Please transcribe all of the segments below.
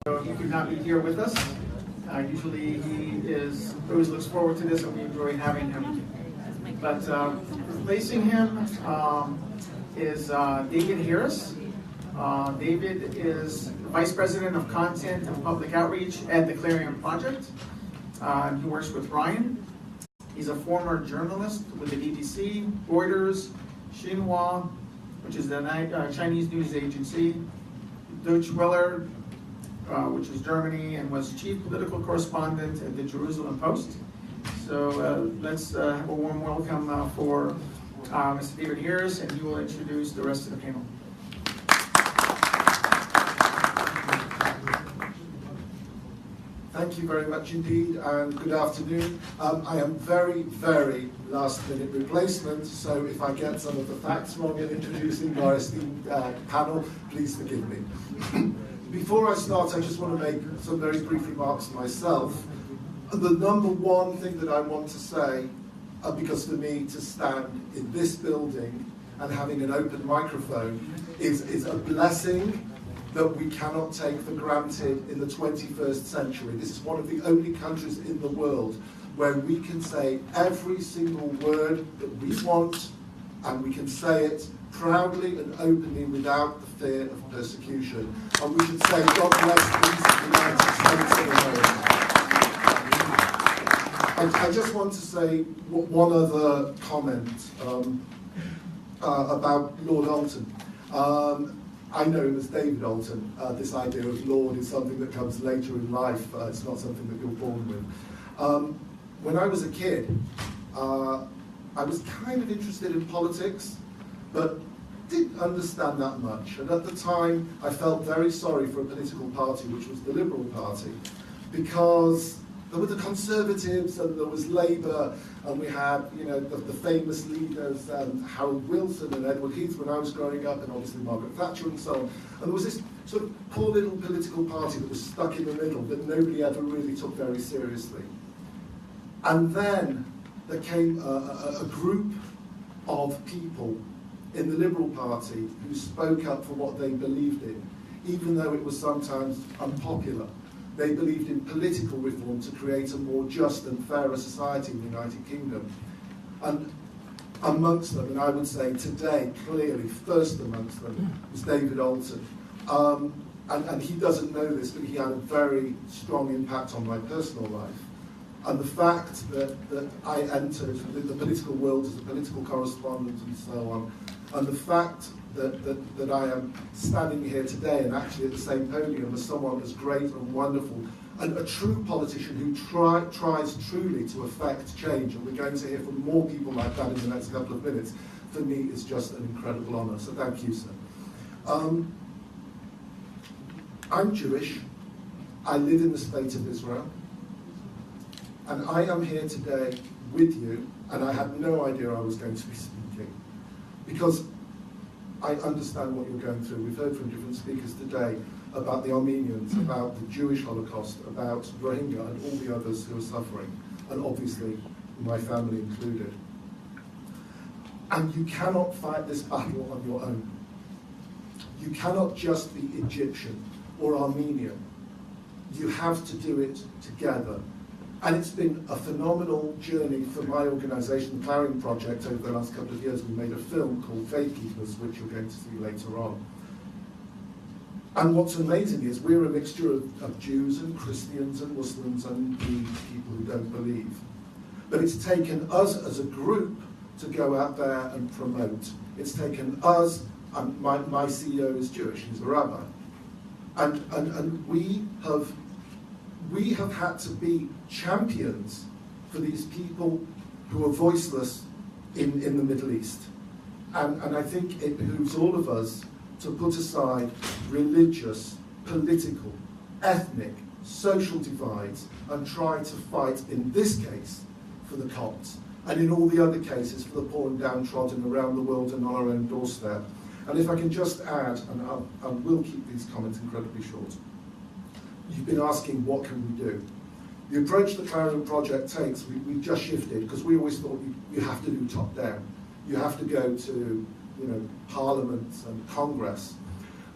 So he could not be here with us. Usually he always looks forward to this, and we enjoy having him. But replacing him is David Harris. David is Vice President of Content and Public Outreach at the Clarion Project. He works with Ryan. He's a former journalist with the BBC, Reuters, Xinhua, which is the Chinese news agency, Deutsche Welle, which is Germany, and was chief political correspondent at the Jerusalem Post. So let's have a warm welcome for Mr. David Harris, and he will introduce the rest of the panel. Thank you very much indeed, and good afternoon. I am very, very last-minute replacement, so if I get some of the facts wrong in introducing our esteemed panel, please forgive me. Before I start, I just want to make some very brief remarks myself. The number one thing that I want to say, because for me to stand in this building and having an open microphone is a blessing that we cannot take for granted in the 21st century. This is one of the only countries in the world where we can say every single word that we want, and we can say it proudly and openly without the fear of persecution. And we should say, God bless these United States of America. I just want to say one other comment about Lord Alton. I know him as David Alton. This idea of Lord is something that comes later in life. It's not something that you're born with. When I was a kid, I was kind of interested in politics, but didn't understand that much. And at the time, I felt very sorry for a political party, which was the Liberal Party, because there were the Conservatives and there was Labour, and we had, the famous leaders, Harold Wilson and Edward Heath when I was growing up, and obviously Margaret Thatcher and so on. And there was this sort of poor little political party that was stuck in the middle that nobody ever really took very seriously. And then there came a group of people in the Liberal Party who spoke up for what they believed in, even though it was sometimes unpopular. They believed in political reform to create a more just and fairer society in the United Kingdom. And amongst them, and I would say today, clearly, first amongst them, was David Alton. And he doesn't know this, but he had a very strong impact on my personal life. And the fact that I entered the political world as a political correspondent and so on, and the fact that I am standing here today and actually at the same podium as someone as great and wonderful and a true politician who tries truly to affect change, and we're going to hear from more people like that in the next couple of minutes, for me is just an incredible honour. So thank you, sir. I'm Jewish. I live in the State of Israel. And I am here today with you, and I had no idea I was going to be speaking, because I understand what you're going through. We've heard from different speakers today about the Armenians, about the Jewish Holocaust, about Rohingya and all the others who are suffering, and obviously my family included. And you cannot fight this battle on your own. You cannot just be Egyptian or Armenian. You have to do it together. And it's been a phenomenal journey for my organisation, the Clarion Project. Over the last couple of years, we made a film called Faith Keepers, which you're going to see later on. And what's amazing is we're a mixture of Jews and Christians and Muslims and indeed people who don't believe. But it's taken us as a group to go out there and promote. It's taken us, and my CEO is Jewish, he's a rabbi. And we have had to be champions for these people who are voiceless in the Middle East. And I think it behooves all of us to put aside religious, political, ethnic, social divides and try to fight, in this case, for the Copts, and in all the other cases for the poor and downtrodden around the world and on our own doorstep. And if I can just add, and I will keep these comments incredibly short, you've been asking, what can we do? The approach the Clarion Project takes, we've just shifted, because we always thought you have to do top down. You have to go to Parliament and Congress.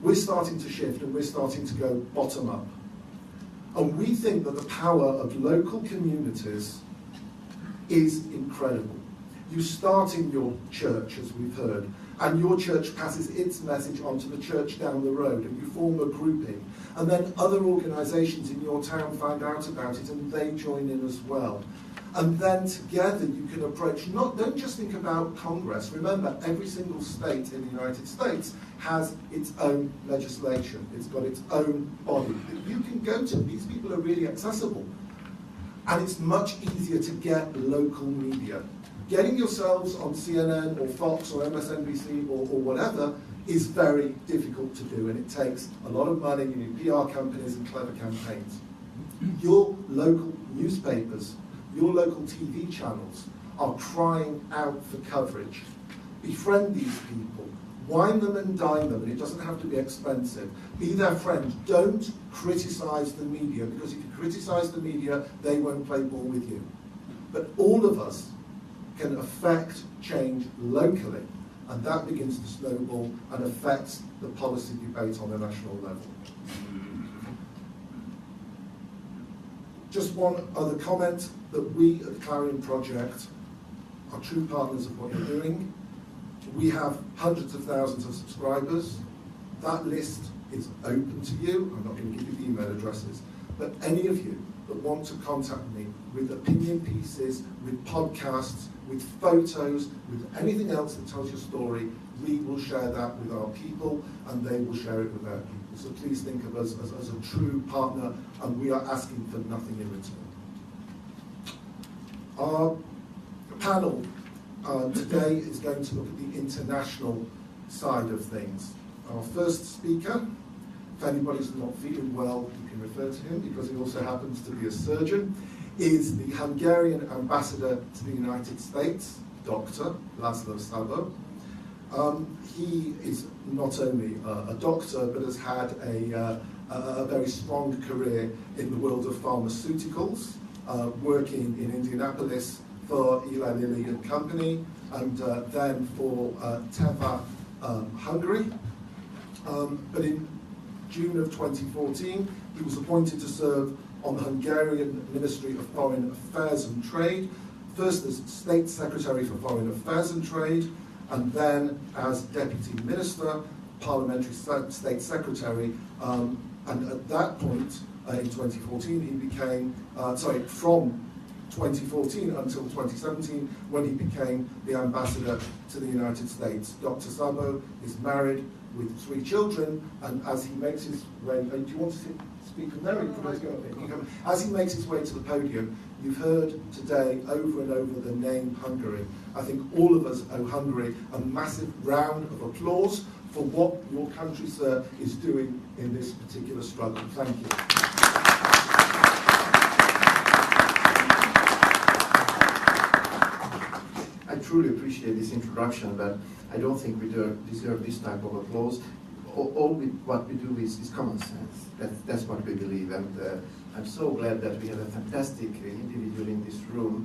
We're starting to shift, and we're starting to go bottom up. And we think that the power of local communities is incredible. You start in your church, as we've heard, and your church passes its message on to the church down the road, and you form a grouping. And then other organisations in your town find out about it, and they join in as well. And then together you can approach, don't just think about Congress. Remember, every single state in the United States has its own legislation. It's got its own body that you can go to. These people are really accessible. And it's much easier to get local media. Getting yourselves on CNN or Fox or MSNBC or whatever is very difficult to do, and it takes a lot of money. You need PR companies and clever campaigns. Your local newspapers, your local TV channels are crying out for coverage. Befriend these people, wine them and dine them, and it doesn't have to be expensive. Be their friend. Don't criticize the media, because if you criticize the media, they won't play ball with you. But all of us can affect change locally, and that begins to snowball and affects the policy debate on a national level. Just one other comment, that we at the Clarion Project are true partners of what you're doing. We have hundreds of thousands of subscribers. That list is open to you. I'm not going to give you the email addresses, but any of you that want to contact me with opinion pieces, with podcasts, with photos, with anything else that tells your story, we will share that with our people, and they will share it with their people. So please think of us as a true partner, and we are asking for nothing in return. Our panel today is going to look at the international side of things. Our first speaker, if anybody's not feeling well, you can refer to him, because he also happens to be a surgeon, is the Hungarian ambassador to the United States, Dr. Laszlo Szabó. He is not only a doctor, but has had a very strong career in the world of pharmaceuticals, working in Indianapolis for Eli Lilly and Company, and then for Teva Hungary. But in June of 2014, he was appointed to serve on the Hungarian Ministry of Foreign Affairs and Trade, first as State Secretary for Foreign Affairs and Trade, and then as Deputy Minister, Parliamentary State Secretary, and at that point, in 2014, he became, from 2014 until 2017, when he became the ambassador to the United States. Dr. Szabó is married with 3 children, and as he makes his way, do you want to speak from there? As he makes his way to the podium, you've heard today over and over the name Hungary. I think all of us owe Hungary a massive round of applause for what your country, sir, is doing in this particular struggle. Thank you. I truly appreciate this introduction, but I don't think we deserve this type of applause. What we do is common sense. That's what we believe, and I'm so glad that we have a fantastic individual in this room.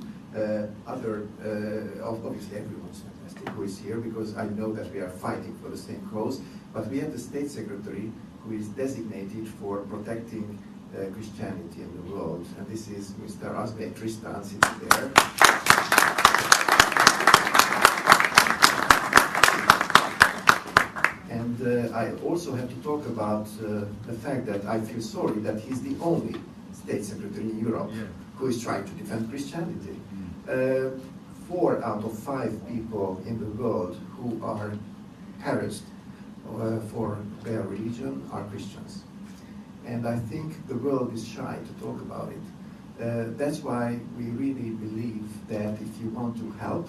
Obviously everyone's fantastic who is here, because I know that we are fighting for the same cause, but we have the State Secretary who is designated for protecting Christianity in the world, and this is Mr. Asbjørn Tristan sitting there. And I also have to talk about the fact that I feel sorry that he's the only State Secretary in Europe who is trying to defend Christianity. 4 out of 5 people in the world who are harassed for their religion are Christians. And I think the world is shy to talk about it. That's why we really believe that if you want to help,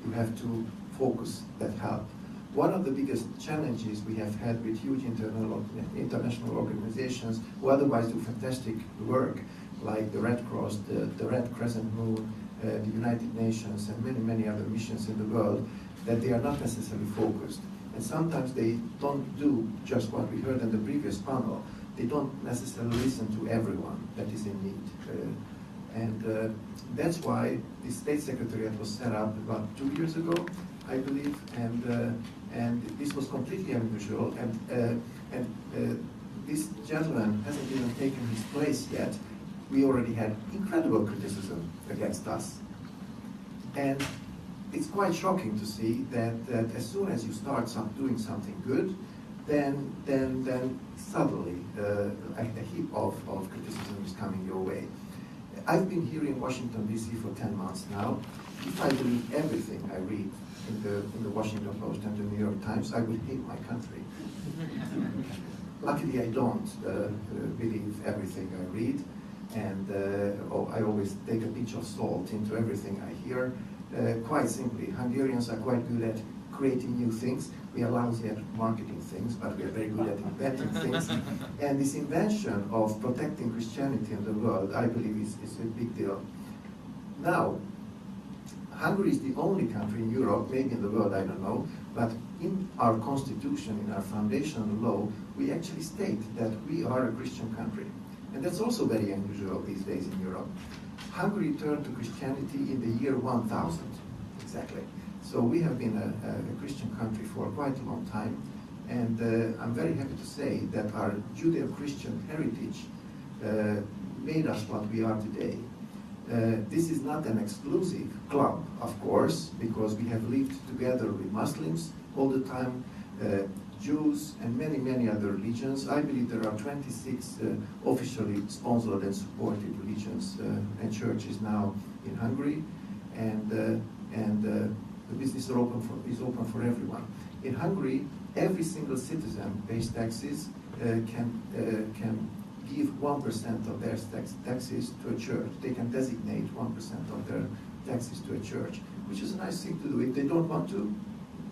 you have to focus that help. One of the biggest challenges we have had with huge international organizations who otherwise do fantastic work, like the Red Cross, the Red Crescent Moon, the United Nations, and many, many other missions in the world, that they are not necessarily focused. And sometimes they don't do just what we heard in the previous panel. They don't necessarily listen to everyone that is in need. That's why the State Secretariat was set up about 2 years ago, I believe, and this was completely unusual, and this gentleman hasn't even taken his place yet, we already had incredible criticism against us. And it's quite shocking to see that as soon as you start doing something good, then suddenly a heap of criticism is coming your way. I've been here in Washington, D.C. for 10 months now. If I believe everything I read in the Washington Post and the New York Times, I would hate my country. Luckily, I don't believe everything I read, and I always take a pinch of salt into everything I hear. Quite simply, Hungarians are quite good at creating new things. We are lousy at marketing things, but we are very good at inventing things. And this invention of protecting Christianity in the world, I believe, is a big deal. Now, Hungary is the only country in Europe, maybe in the world, I don't know, but in our constitution, in our foundational law, we actually state that we are a Christian country. And that's also very unusual these days in Europe. Hungary turned to Christianity in the year 1000, exactly. So we have been a Christian country for quite a long time, and I'm very happy to say that our Judeo-Christian heritage made us what we are today. This is not an exclusive club, of course, because we have lived together with Muslims all the time, Jews, and many, many other religions. I believe there are 26 officially sponsored and supported religions and churches now in Hungary, and the business is open for everyone. In Hungary, every single citizen pays taxes, can give 1% of their taxes to a church. They can designate 1% of their taxes to a church, which is a nice thing to do. If they don't want to,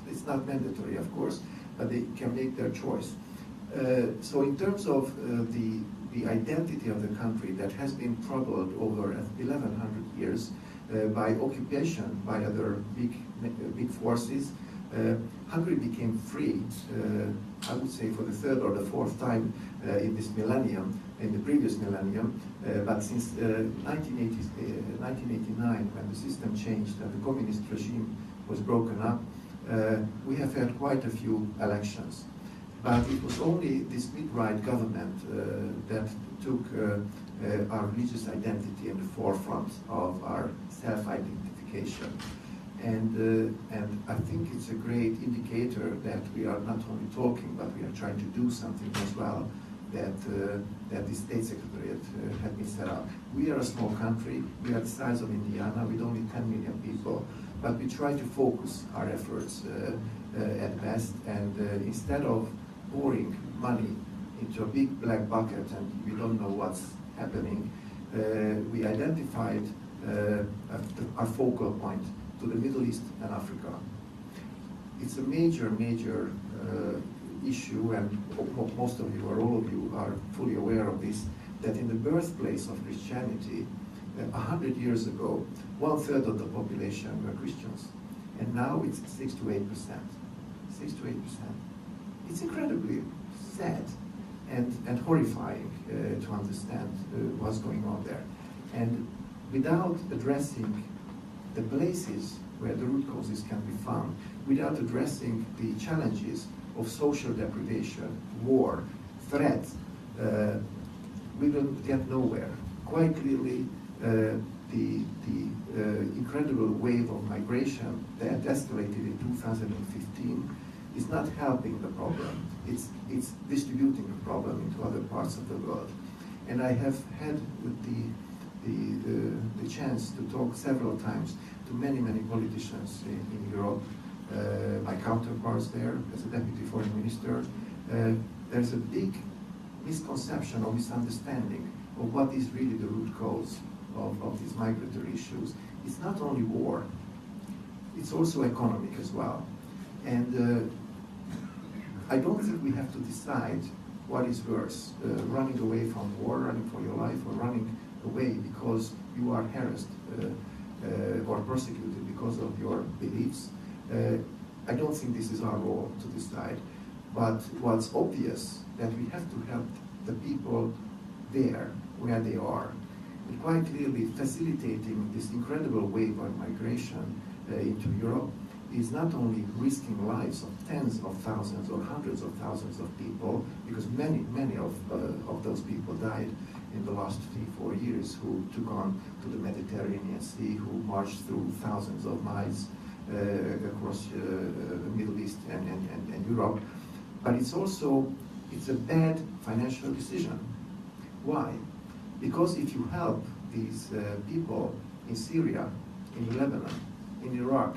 it's not mandatory, of course, but they can make their choice. So in terms of the identity of the country that has been troubled over 1100 years by occupation by other big forces, Hungary became free, I would say for the third or the fourth time in this millennium, in the previous millennium, but since 1989, when the system changed and the communist regime was broken up, we have had quite a few elections. But it was only this mid-right government that took our religious identity in the forefront of our self-identification. And I think it's a great indicator that we are not only talking, but we are trying to do something as well, that the State Secretariat had been set up. We are a small country. We are the size of Indiana with only 10 million people, but we try to focus our efforts at best, and instead of pouring money into a big black bucket and we don't know what's happening, we identified our focal point to the Middle East and Africa. It's a major issue, and most of you, or all of you, are fully aware of this, that in the birthplace of Christianity, 100 years ago, 1/3 of the population were Christians, and now it's 6 to 8%. 6 to 8%. It's incredibly sad and horrifying to understand what's going on there. And without addressing the places where the root causes can be found, without addressing the challenges of social deprivation, war, threat, we will get nowhere. Quite clearly, the incredible wave of migration that escalated in 2015 is not helping the problem. It's distributing the problem into other parts of the world. And I have had the chance to talk several times to many politicians in Europe, my counterparts there as a deputy foreign minister. There's a big misconception or misunderstanding of what is really the root cause of these migratory issues. It's not only war, it's also economic as well. And I don't think we have to decide what is worse, running away from war, running for your life, or running away because you are harassed or persecuted because of your beliefs. I don't think this is our role to decide. But what's obvious, that we have to help the people there where they are. And quite clearly, facilitating this incredible wave of migration into Europe is not only risking lives of tens of thousands or hundreds of thousands of people, because many of those people died in the last 3-4 years who took on to the Mediterranean Sea, who marched through thousands of miles across the Middle East and Europe. But it's a bad financial decision. Why? Because if you help these people in Syria, in Lebanon, in Iraq,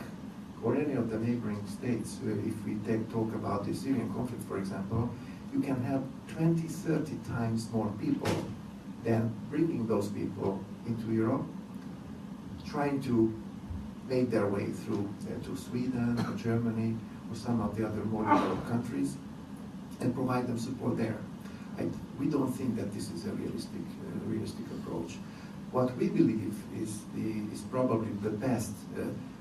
or any of the neighboring states, if we talk about the Syrian conflict, for example, you can help 20-30 times more people than bringing those people into Europe, trying to make their way through to Sweden or Germany or some of the other more developed countries and provide them support there. We don't think that this is a realistic approach. What we believe is probably the best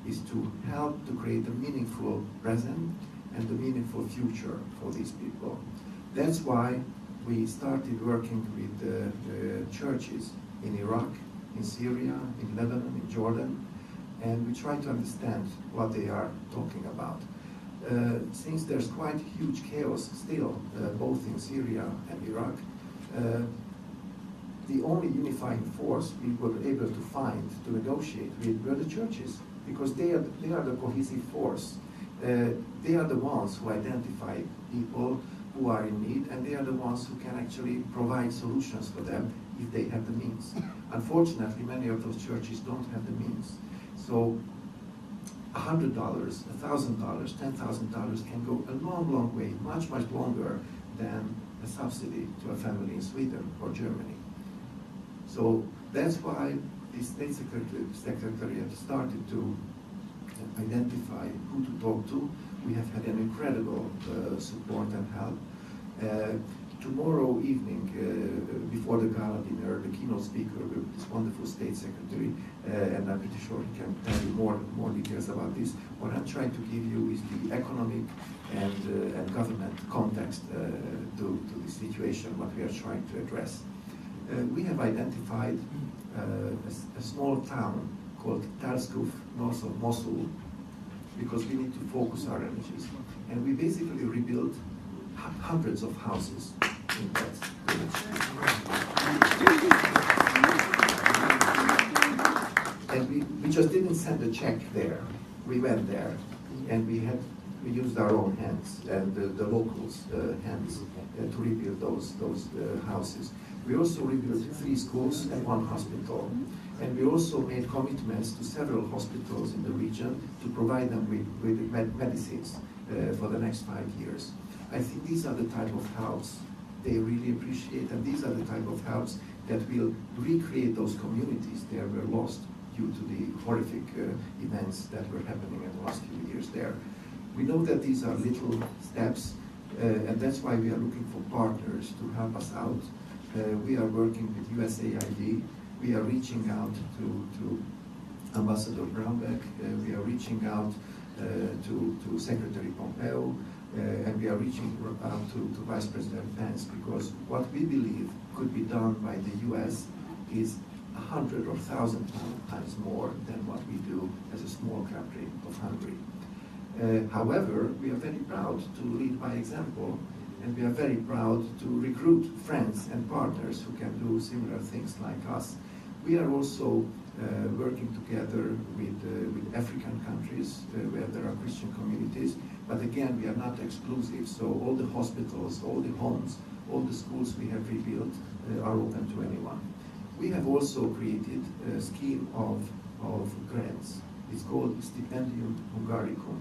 is to help to create a meaningful present and a meaningful future for these people. That's why we started working with churches in Iraq, in Syria, in Lebanon, in Jordan, and we try to understand what they are talking about. Since there's quite huge chaos still, both in Syria and Iraq, the only unifying force we were able to find to negotiate with were the churches, because they are the cohesive force. They are the ones who identify people who are in need, and they are the ones who can actually provide solutions for them if they have the means. Unfortunately, many of those churches don't have the means. So $100, $1,000, $10,000 can go a long, long way, much, much longer than a subsidy to a family in Sweden or Germany. So that's why the State Secretariat started to identify who to talk to. We have had an incredible support and help. Tomorrow evening, before the gala dinner, the keynote speaker, this wonderful State Secretary, and I'm pretty sure he can tell you more details about this. What I'm trying to give you is the economic and government context to the situation, what we are trying to address. We have identified a small town called Talskuf, north of Mosul, because we need to focus our energies. And we basically rebuilt hundreds of houses in that village. And we just didn't send a check there. We went there, and we used our own hands and the locals' hands to rebuild those houses. We also rebuilt 3 schools and 1 hospital. And we also made commitments to several hospitals in the region to provide them with medicines for the next 5 years. I think these are the type of helps they really appreciate, and these are the type of helps that will recreate those communities that were lost due to the horrific events that were happening in the last few years there. We know that these are little steps, and that's why we are looking for partners to help us out. We are working with USAID. We are reaching out to Ambassador Brownback. We are reaching out to Secretary Pompeo, and we are reaching out to Vice President Pence, because what we believe could be done by the US is 100 or 1,000 times more than what we do as a small country of Hungary. However, we are very proud to lead by example, and we are very proud to recruit friends and partners who can do similar things like us. We are also working together with African countries where there are Christian communities, but again, we are not exclusive. So all the hospitals, all the homes, all the schools we have rebuilt are open to anyone. We have also created a scheme of grants. It's called Stipendium Hungaricum.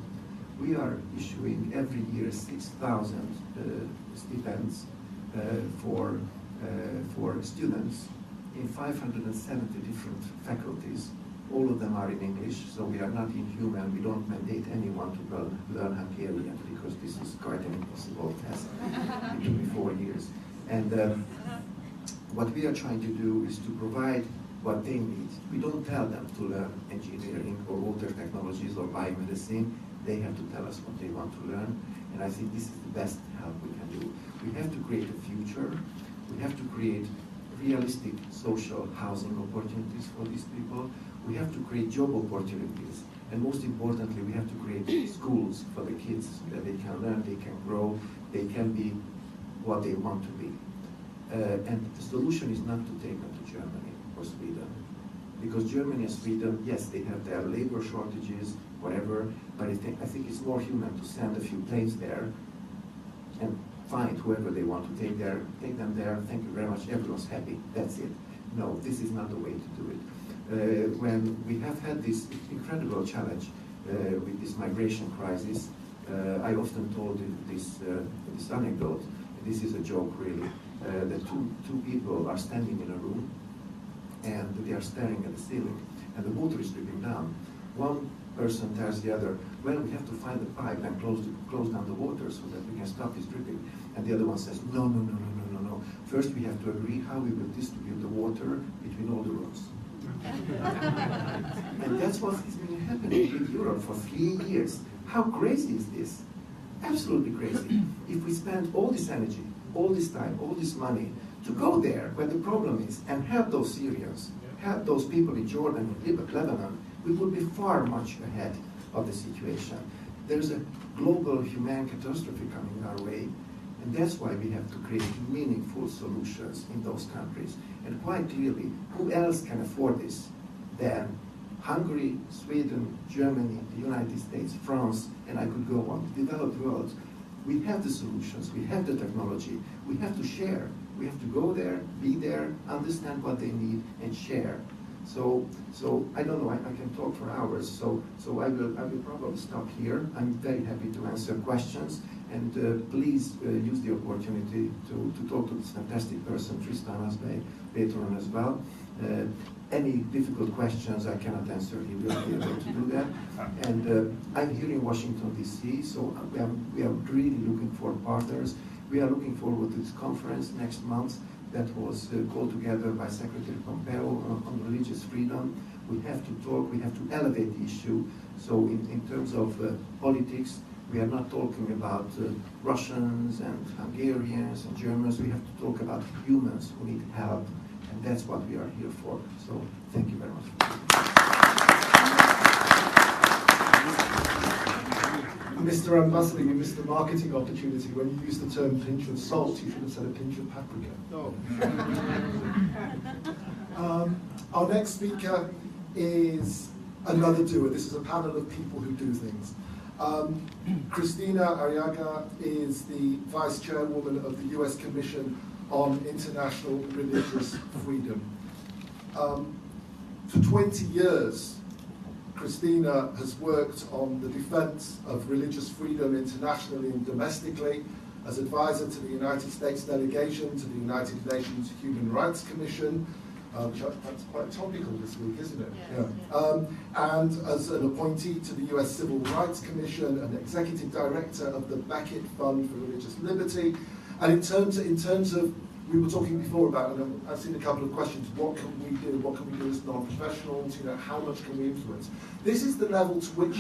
We are issuing every year 6,000 stipends for students in 570 different faculties. All of them are in English, so we are not inhuman. We don't mandate anyone to learn Hungarian, because this is quite an impossible task. It took me 4 years. And what we are trying to do is to provide what they need. We don't tell them to learn engineering or water technologies or biomedicine. They have to tell us what they want to learn, and I think this is the best help we can do. We have to create a future. We have to create realistic social housing opportunities for these people. We have to create job opportunities, and most importantly, we have to create schools for the kids so that they can learn, they can grow, they can be what they want to be. And the solution is not to take them to Germany or Sweden. Because Germany and Sweden, yes, they have their labor shortages, whatever, but I think it's more human to send a few planes there and find whoever they want to take them there, thank you very much, everyone's happy, that's it. No, this is not the way to do it. When we have had this incredible challenge with this migration crisis, I often told this anecdote, this is a joke really, that two people are standing in a room and they are staring at the ceiling and the water is dripping down. One person tells the other, well, we have to find the pipe and close down the water so that we can stop this dripping. And the other one says, no. First we have to agree how we will distribute the water between all the rooms. And that's what has been happening in Europe for 3 years. How crazy is this? Absolutely crazy. If we spend all this energy, all this time, all this money to go there where the problem is and help those Syrians, help those people in Jordan and Lebanon, we would be far much ahead of the situation. There's a global human catastrophe coming our way, and that's why we have to create meaningful solutions in those countries. And quite clearly, who else can afford this than Hungary, Sweden, Germany, the United States, France, and I could go on, the developed world. We have the solutions, we have the technology, we have to share. We have to go there, be there, understand what they need, and share. So I don't know, I can talk for hours, so I will probably stop here. I'm very happy to answer questions, and please use the opportunity to talk to this fantastic person, Tristan Asbey, later on as well. Any difficult questions I cannot answer, he will be able to do that. And I'm here in Washington, D.C., so we are really looking for partners. We are looking forward to this conference next month that was called together by Secretary Pompeo on religious freedom. We have to talk, we have to elevate the issue. So in terms of politics, we are not talking about Russians and Hungarians and Germans. We have to talk about humans who need help, and that's what we are here for. So thank you very much. Mr. Ambassador, you missed the marketing opportunity. When you used the term pinch of salt, you should have said a pinch of paprika. Oh. Our next speaker is another doer. This is a panel of people who do things. Cristina Arriaga is the Vice Chairwoman of the US Commission on International Religious Freedom. For 20 years, Cristina has worked on the defense of religious freedom internationally and domestically as advisor to the United States delegation to the United Nations Human Rights Commission, that's quite topical this week, isn't it? Yeah. And as an appointee to the US Civil Rights Commission and executive director of the Beckett Fund for Religious Liberty. And in terms of, we were talking before about, and I've seen a couple of questions, what can we do? What can we do as non-professionals? How much can we influence? This is the level to which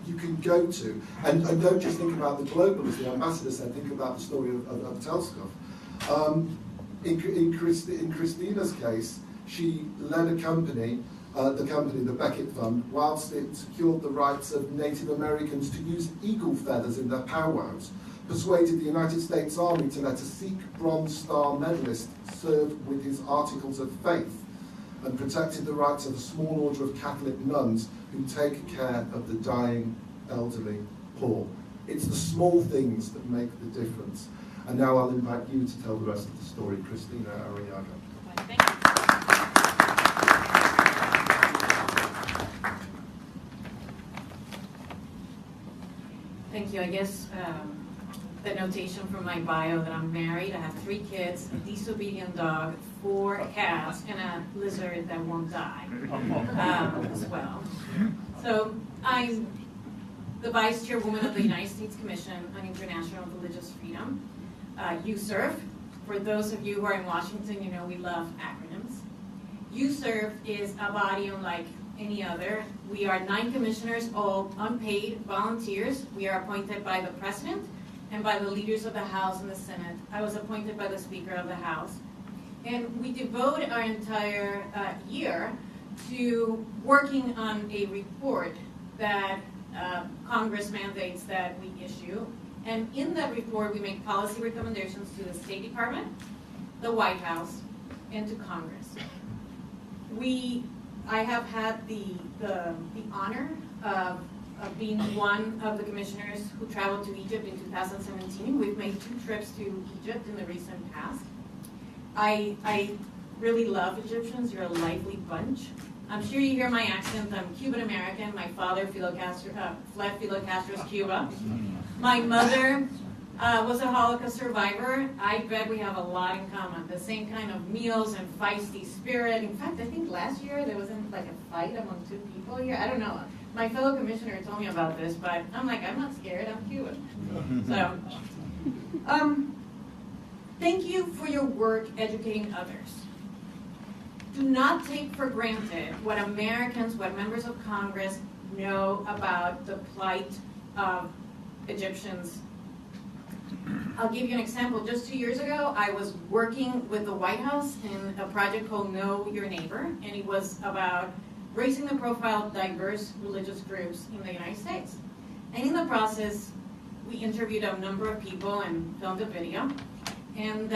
you can go to. And don't just think about the global, as the ambassador said, think about the story of Telskov. In Christina's case, she led a company, the Beckett Fund, whilst it secured the rights of Native Americans to use eagle feathers in their powwows, persuaded the United States Army to let a Sikh Bronze Star medalist serve with his articles of faith, and protected the rights of a small order of Catholic nuns who take care of the dying, elderly, poor. It's the small things that make the difference. And now I'll invite you to tell the rest of the story, Cristina Arriaga. Thank you. Thank you. I guess the notation from my bio that I'm married, I have 3 kids, a disobedient dog, 4 cats, and a lizard that won't die as well. So I'm the Vice Chairwoman of the United States Commission on International Religious Freedom. USERF, for those of you who are in Washington, you know we love acronyms. USERF is a body unlike any other. We are 9 commissioners, all unpaid volunteers. We are appointed by the President and by the leaders of the House and the Senate. I was appointed by the Speaker of the House. And we devote our entire year to working on a report that Congress mandates that we issue. And in that report, we make policy recommendations to the State Department, the White House, and to Congress. I have had the honor of being one of the commissioners who traveled to Egypt in 2017. We've made 2 trips to Egypt in the recent past. I really love Egyptians. You're a lively bunch. I'm sure you hear my accent. I'm Cuban American. My father, fled Fidel Castro's Cuba. My mother was a Holocaust survivor. I bet we have a lot in common. The same kind of meals and feisty spirit. In fact, I think last year there wasn't like a fight among 2 people here. I don't know. My fellow commissioner told me about this, but I'm like, I'm not scared. I'm Cuban. So, thank you for your work educating others. Do not take for granted what Americans, what members of Congress know about the plight of Egyptians. I'll give you an example. Just 2 years ago, I was working with the White House in a project called Know Your Neighbor, and it was about raising the profile of diverse religious groups in the United States. And in the process, we interviewed a number of people and filmed a video. And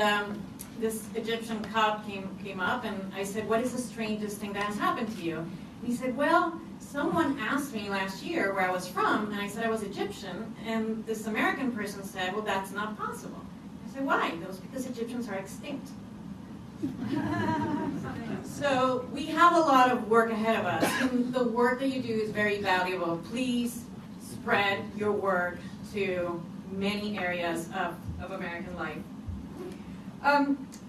this Egyptian cop came up, and I said, what is the strangest thing that has happened to you? And he said, well, someone asked me last year where I was from, and I said I was Egyptian, and this American person said, well, that's not possible. I said, why? That was because Egyptians are extinct. So we have a lot of work ahead of us, and the work that you do is very valuable. Please spread your work to many areas of American life.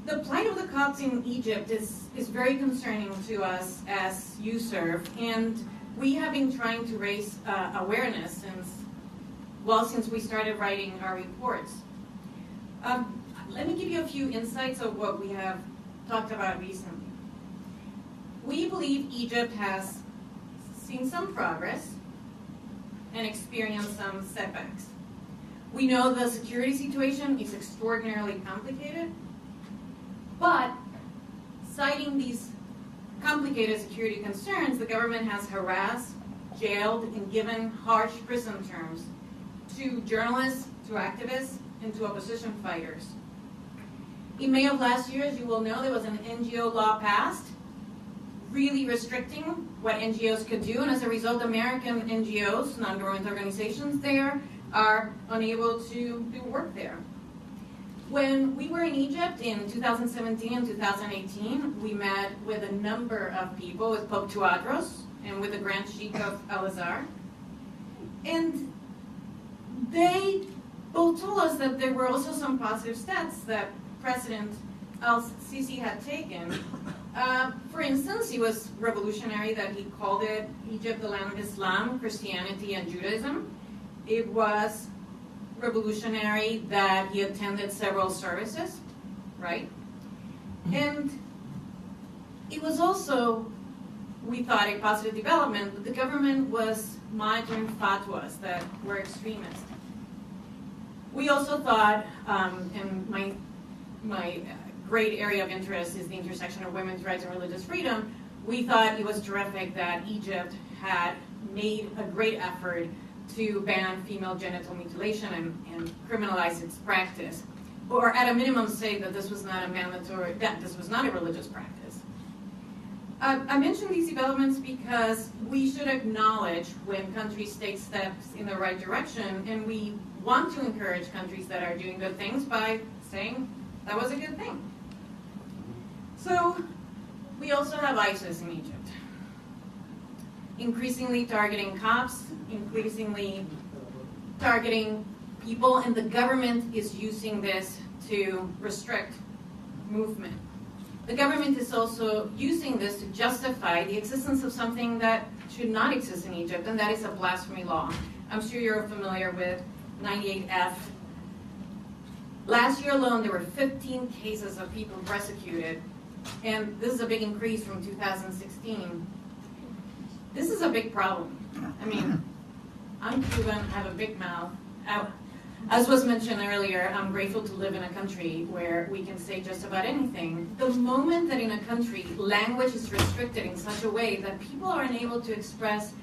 The plight of the Copts in Egypt is very concerning to us as YouServe, and we have been trying to raise awareness since we started writing our reports. Let me give you a few insights of what we have talked about recently. We believe Egypt has seen some progress and experienced some setbacks. We know the security situation is extraordinarily complicated, but citing these complicated security concerns, the government has harassed, jailed, and given harsh prison terms to journalists, to activists, and to opposition fighters. In May of last year, as you will know, there was an NGO law passed, really restricting what NGOs could do, and as a result, American NGOs, non-government organizations there, are unable to do work there. When we were in Egypt in 2017 and 2018, we met with a number of people, with Pope Tewodros and with the Grand Sheikh of Al-Azhar. And they both told us that there were also some positive steps that President Al-Sisi had taken. For instance, he was revolutionary that he called it Egypt the land of Islam, Christianity, and Judaism. It was revolutionary that he attended several services, right? And it was also, we thought, a positive development, but the government was monitoring fatwas that were extremist. We also thought, and my great area of interest is the intersection of women's rights and religious freedom, we thought it was terrific that Egypt had made a great effort to ban female genital mutilation and criminalize its practice, or at a minimum say that this was not a mandatory, that this was not a religious practice. I mention these developments because we should acknowledge when countries take steps in the right direction, and we want to encourage countries that are doing good things by saying that was a good thing. So we also have ISIS in Egypt, increasingly targeting Copts, increasingly targeting people, and the government is using this to restrict movement. The government is also using this to justify the existence of something that should not exist in Egypt, and that is a blasphemy law. I'm sure you're familiar with 98F. Last year alone, there were 15 cases of people persecuted, and this is a big increase from 2016. This is a big problem. I mean, I'm Cuban, I have a big mouth. As was mentioned earlier, I'm grateful to live in a country where we can say just about anything. The moment that in a country language is restricted in such a way that people are unable to express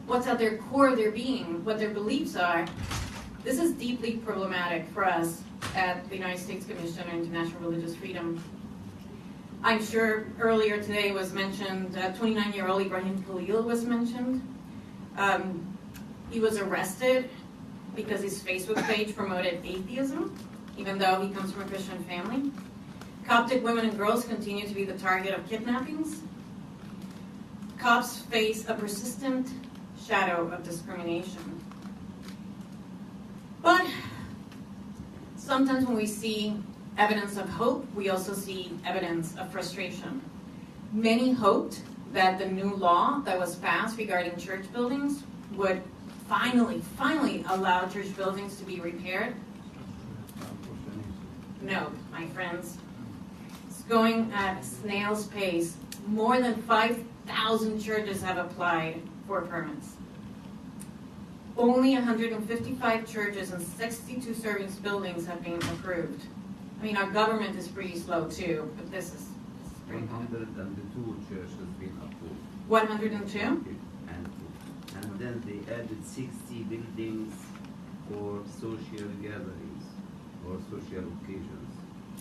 what's at their core of their being, what their beliefs are, This is deeply problematic for us at the United States Commission on International Religious Freedom. I'm sure earlier today was mentioned, 29-year-old Ibrahim Khalil was mentioned. He was arrested because his Facebook page promoted atheism, even though he comes from a Christian family. Coptic women and girls continue to be the target of kidnappings. Copts face a persistent shadow of discrimination. But sometimes when we see evidence of hope, we also see evidence of frustration. Many hoped that the new law that was passed regarding church buildings would finally allow church buildings to be repaired. No, my friends. It's going at snail's pace. More than 5,000 churches have applied for permits. Only 155 churches and 62 service buildings have been approved. I mean, our government is pretty slow too, but this is pretty bad. 102 churches been approved. 102? And then they added 60 buildings for social gatherings or social occasions,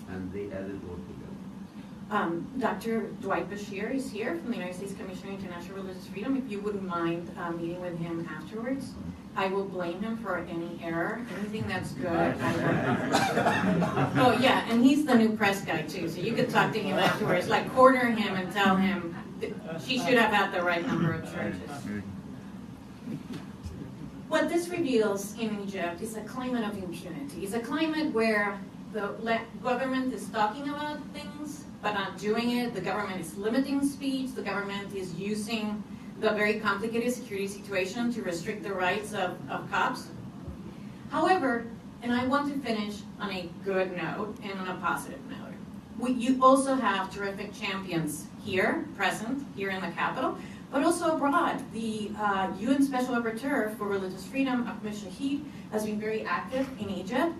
and they added all together. Dr. Dwight Bashir is here from the United States Commission on International Religious Freedom. If you wouldn't mind meeting with him afterwards, I will blame him for any error. Anything that's good, I will. Oh yeah, and he's the new press guy too, so you could talk to him afterwards, like corner him and tell him she should have had the right number of churches. What this reveals in Egypt is a climate of impunity. It's a climate where the government is talking about things, but not doing it. The government is limiting speech. The government is using the very complicated security situation to restrict the rights of Copts. However, and I want to finish on a good note and on a positive note, you also have terrific champions here, present, here in the Capitol, but also abroad. The UN Special Rapporteur for Religious Freedom, Ahmed Shahid, has been very active in Egypt.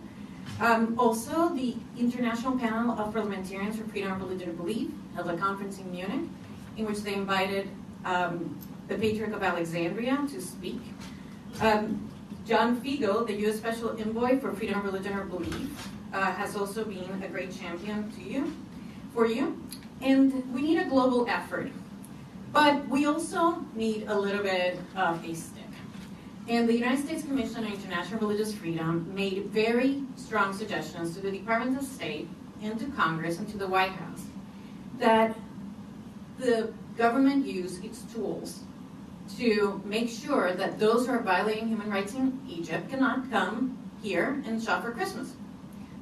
Also, the International Panel of Parliamentarians for Freedom of Religion and Belief held a conference in Munich in which they invited the Patriarch of Alexandria to speak. John Fiegel, the U.S. Special Envoy for Freedom of Religion or Belief, has also been a great champion for you. And we need a global effort. But we also need a little bit of a stick. And the United States Commission on International Religious Freedom made very strong suggestions to the Department of State and to Congress and to the White House that the government use its tools to make sure that those who are violating human rights in Egypt cannot come here and shop for Christmas,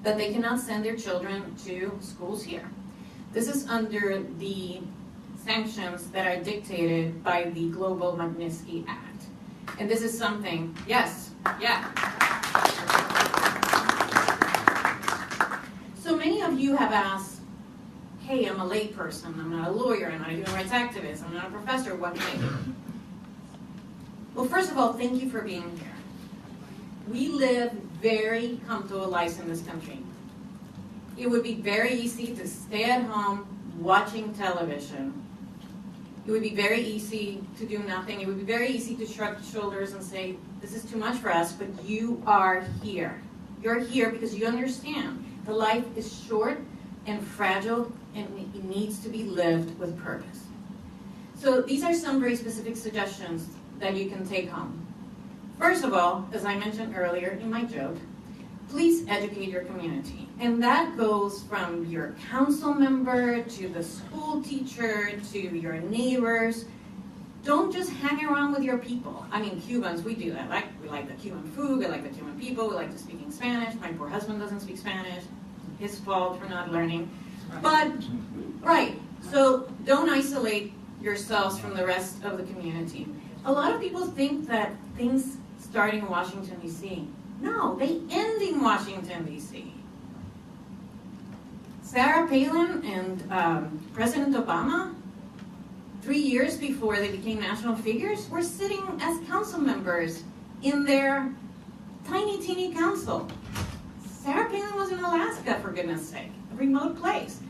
that they cannot send their children to schools here. This is under the sanctions that are dictated by the Global Magnitsky Act. And this is something, yes, yeah. So many of you have asked, hey, I'm a layperson, I'm not a lawyer, I'm not a human rights activist, I'm not a professor, what can I do? Well, first of all, thank you for being here. We live very comfortable lives in this country. It would be very easy to stay at home watching television. It would be very easy to do nothing. It would be very easy to shrug shoulders and say, this is too much for us, but you are here. You're here because you understand the life is short and fragile and it needs to be lived with purpose. So these are some very specific suggestions that you can take home. First of all, as I mentioned earlier in my joke, please educate your community. And that goes from your council member to the school teacher to your neighbors. Don't just hang around with your people. I mean, Cubans, we do that. We like the Cuban food, we like the Cuban people, we like to speak in Spanish. My poor husband doesn't speak Spanish. His fault for not learning. But, right, so don't isolate yourselves from the rest of the community. A lot of people think that things start in Washington, D.C. No, they end in Washington, D.C. Sarah Palin and President Obama, 3 years before they became national figures, were sitting as council members in their tiny, teeny council. Sarah Palin was in Alaska, for goodness sake, a remote place.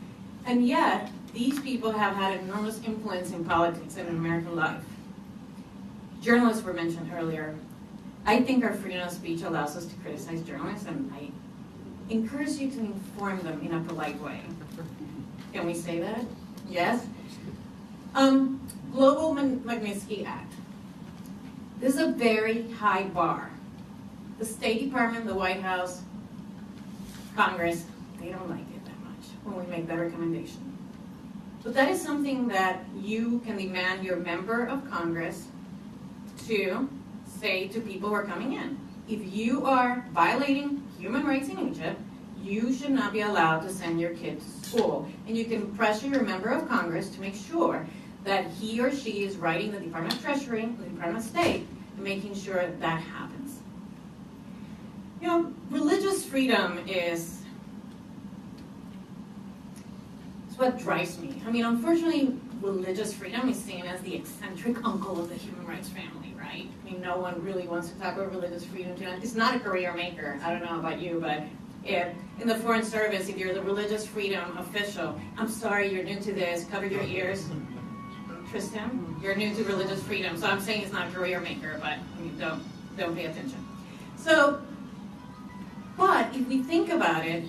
And yet, these people have had enormous influence in politics and in American life. Journalists were mentioned earlier. I think our freedom of speech allows us to criticize journalists, and I encourage you to inform them in a polite way. Can we say that? Yes? Global Magnitsky Act. This is a very high bar. The State Department, the White House, Congress, they don't like it that much when we make that recommendation. But that is something that you can demand your member of Congress to say to people who are coming in. If you are violating human rights in Egypt, you should not be allowed to send your kid to school. And you can pressure your member of Congress to make sure that he or she is writing the Department of Treasury, the Department of State, and making sure that happens. You know, religious freedom is what drives me. I mean, unfortunately, religious freedom is seen as the eccentric uncle of the human rights family, right? I mean, no one really wants to talk about religious freedom. It's not a career maker. I don't know about you, but in the Foreign Service, if you're the religious freedom official, I'm sorry, you're new to this, cover your ears. Tristan, you're new to religious freedom, so I'm saying it's not a career maker, but don't pay attention. So, but if we think about it,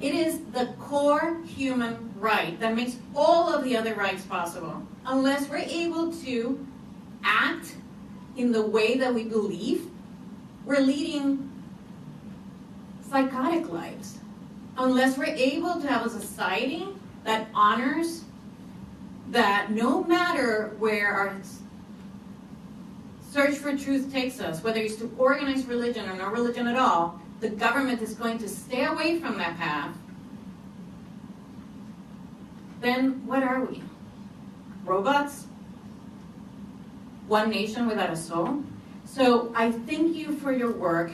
it is the core human right that makes all of the other rights possible. Unless we're able to act in the way that we believe, we're leading psychotic lives. Unless we're able to have a society that honors that no matter where our search for truth takes us, whether it's to organized religion or no religion at all, the government is going to stay away from that path, then what are we? Robots? One nation without a soul? So I thank you for your work.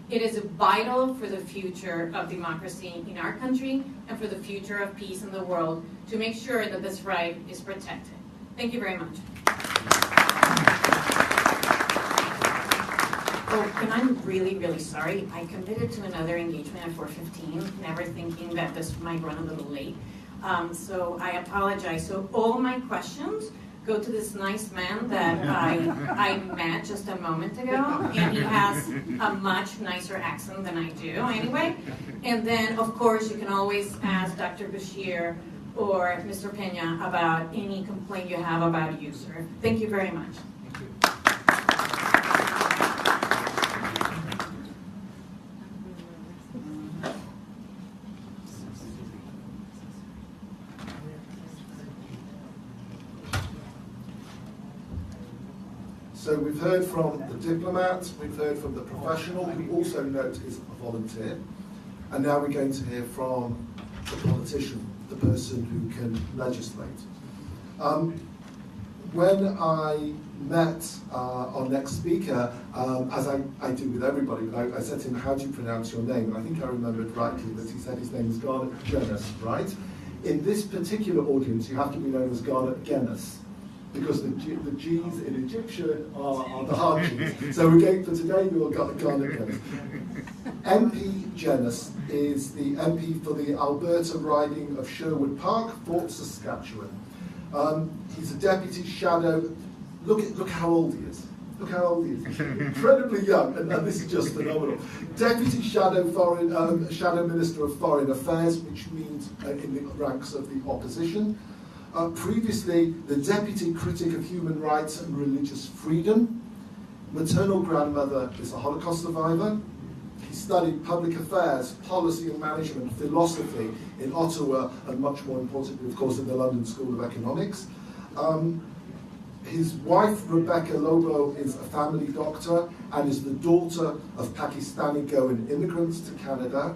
It is vital for the future of democracy in our country and for the future of peace in the world to make sure that this right is protected. Thank you very much. Oh, and I'm really, really sorry. I committed to another engagement at 4:15, never thinking that this might run a little late. So I apologize. So all my questions go to this nice man that I met just a moment ago, and he has a much nicer accent than I do anyway. And then, of course, you can always ask Dr. Bashir or Mr. Pena about any complaint you have about a user. Thank you very much. So we've heard from the diplomat, we've heard from the professional, who also note is a volunteer, and now we're going to hear from the politician, the person who can legislate. When I met our next speaker, as I do with everybody, I said to him, how do you pronounce your name? And I think I remembered rightly that he said his name is Garnet Jenas, right? In this particular audience, you have to be known as Garnet Jenas, because the G's in Egyptian are the hard G's. So for today, we've got Garnet Jenas. MP Jenas is the MP for the Alberta riding of Sherwood Park, Fort Saskatchewan. He's a deputy shadow. Look how old he is. Look how old he is. Incredibly young, and this is just phenomenal. Deputy Shadow Minister of Foreign Affairs, which means in the ranks of the opposition. Previously, the Deputy Critic of Human Rights and Religious Freedom. Maternal grandmother is a Holocaust survivor. He studied public affairs, policy and management, philosophy in Ottawa, and much more importantly, of course, in the London School of Economics. His wife, Rebecca Lobo, is a family doctor and is the daughter of Pakistani Goan immigrants to Canada.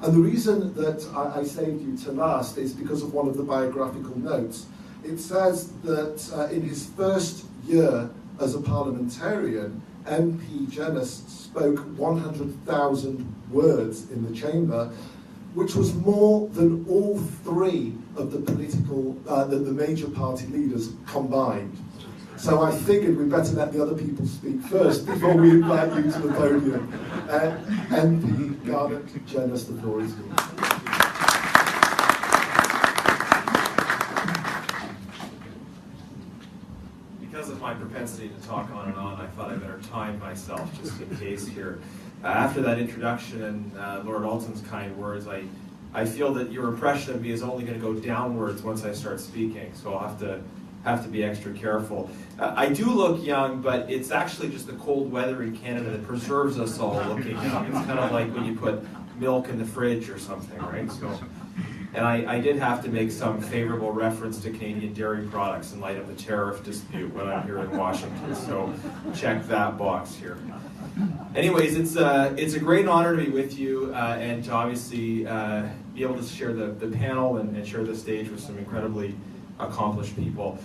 And the reason that I saved you to last is because of one of the biographical notes. It says that in his first year as a parliamentarian, MP Jenas spoke 100,000 words in the chamber, which was more than all three of the the major party leaders combined. So I figured we'd better let the other people speak first before we invite you to the podium. MP Garnet Jenas, the floor is yours. Because of my propensity to talk on and on, I thought I better time myself just in case here. After that introduction and Lord Alton's kind words, I feel that your impression of me is only going to go downwards once I start speaking, so I'll have to be extra careful. I do look young, but it's actually just the cold weather in Canada that preserves us all looking young. It's kind of like when you put milk in the fridge or something, right? And I did have to make some favorable reference to Canadian dairy products in light of the tariff dispute when I'm here in Washington, so check that box here. Anyways, it's a great honor to be with you and to obviously be able to share the panel and share the stage with some incredibly accomplished people.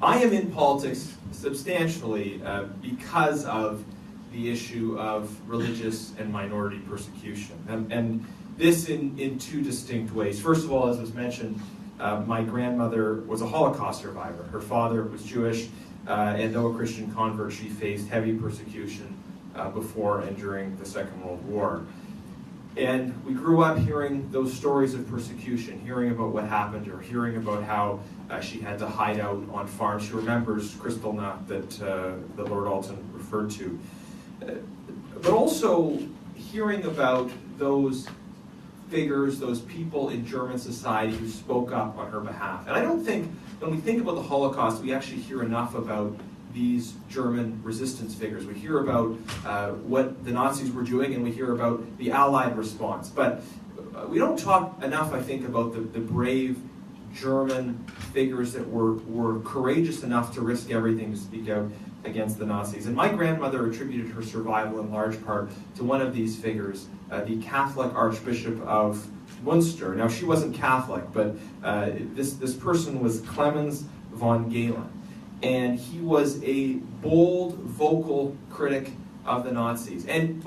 I am in politics substantially because of the issue of religious and minority persecution. And this in two distinct ways. First of all, as was mentioned, my grandmother was a Holocaust survivor. Her father was Jewish, and though a Christian convert, she faced heavy persecution before and during the Second World War. And we grew up hearing those stories of persecution, hearing about what happened, or hearing about how she had to hide out on farms. She remembers Kristallnacht that Lord Alton referred to. But also hearing about those figures, those people in German society who spoke up on her behalf. And I don't think, when we think about the Holocaust, we actually hear enough about these German resistance figures. We hear about what the Nazis were doing, and we hear about the Allied response. But we don't talk enough, I think, about the brave German figures that were courageous enough to risk everything to speak out against the Nazis. And my grandmother attributed her survival in large part to one of these figures, the Catholic Archbishop of Munster. Now, she wasn't Catholic, but this person was Clemens von Galen. And he was a bold, vocal critic of the Nazis. And